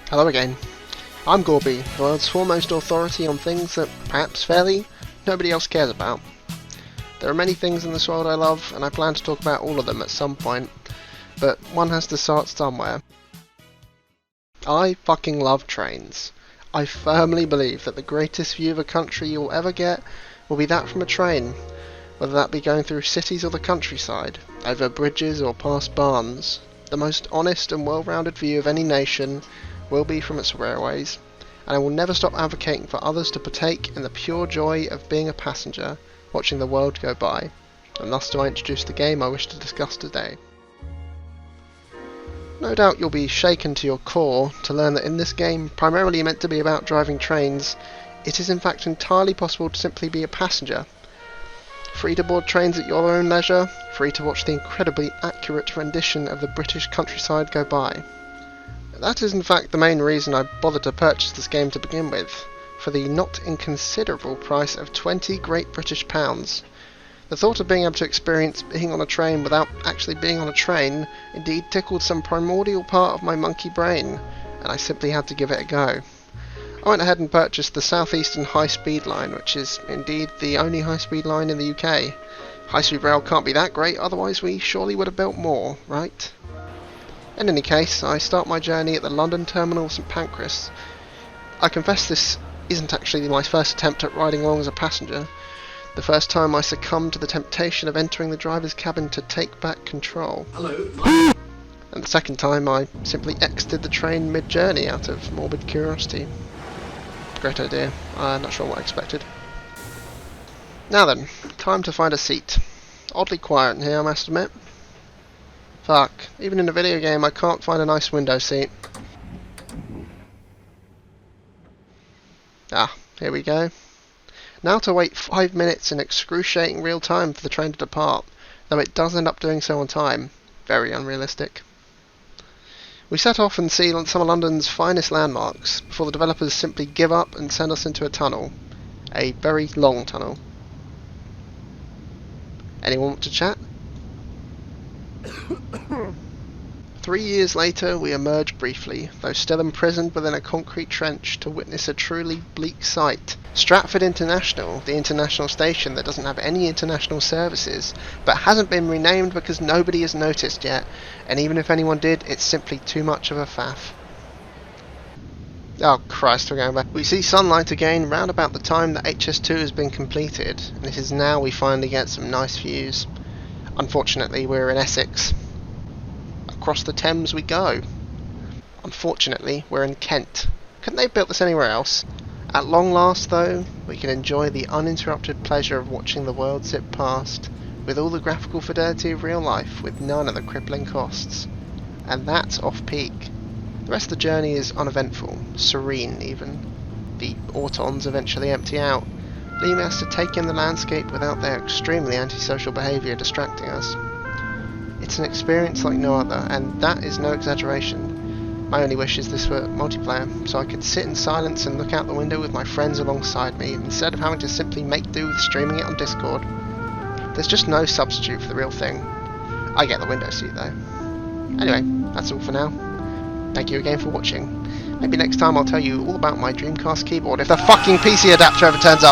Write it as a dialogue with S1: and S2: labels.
S1: Hello again. I'm Gorby, the world's foremost authority on things that, perhaps fairly, nobody else cares about. There are many things in this world I love, and I plan to talk about all of them at some point, but one has to start somewhere. I fucking love trains. I firmly believe that the greatest view of a country you'll ever get will be that from a train, whether that be going through cities or the countryside, over bridges or past barns. The most honest and well-rounded view of any nation will be from its railways, and I will never stop advocating for others to partake in the pure joy of being a passenger, watching the world go by. And thus do I introduce the game I wish to discuss today. No doubt you'll be shaken to your core to learn that in this game, primarily meant to be about driving trains, it is in fact entirely possible to simply be a passenger. Free to board trains at your own leisure, free to watch the incredibly accurate rendition of the British countryside go by. That is in fact the main reason I bothered to purchase this game to begin with, for the not inconsiderable price of 20 great British pounds. The thought of being able to experience being on a train without actually being on a train indeed tickled some primordial part of my monkey brain, and I simply had to give it a go. I went ahead and purchased the South Eastern High Speed Line, which is indeed the only high speed line in the UK. High speed rail can't be that great, otherwise we surely would have built more, right? In any case, I start my journey at the London terminal of St Pancras. I confess this isn't actually my first attempt at riding along as a passenger. The first time I succumbed to the temptation of entering the driver's cabin to take back control.
S2: Hello.
S1: And the second time I simply exited the train mid-journey out of morbid curiosity. Great idea. I'm not sure what I expected. Now then, time to find a seat. Oddly quiet in here, I must admit. Fuck, even in a video game I can't find a nice window seat. Ah, here we go. Now to wait 5 minutes in excruciating real time for the train to depart, though it does end up doing so on time. Very unrealistic. We set off and see some of London's finest landmarks, before the developers simply give up and send us into a tunnel. A very long tunnel. Anyone want to chat? 3 years later we emerge briefly, though still imprisoned within a concrete trench, to witness a truly bleak sight. Stratford International, the international station that doesn't have any international services, but hasn't been renamed because nobody has noticed yet, and even if anyone did, it's simply too much of a faff. Oh Christ, we're going back. We see sunlight again round about the time that HS2 has been completed, and it is now we finally get some nice views. Unfortunately, we're in Essex. Across the Thames we go. Unfortunately, we're in Kent. Couldn't they have built this anywhere else? At long last, though, we can enjoy the uninterrupted pleasure of watching the world zip past, with all the graphical fidelity of real life, with none of the crippling costs. And that's off-peak. The rest of the journey is uneventful, serene even. The autons eventually empty out, leaving us to take in the landscape without their extremely antisocial behaviour distracting us. It's an experience like no other, and that is no exaggeration. My only wish is this were multiplayer, so I could sit in silence and look out the window with my friends alongside me, instead of having to simply make do with streaming it on Discord. There's just no substitute for the real thing. I get the window seat though. Anyway, that's all for now. Thank you again for watching. Maybe next time I'll tell you all about my Dreamcast keyboard if the fucking PC adapter ever turns up.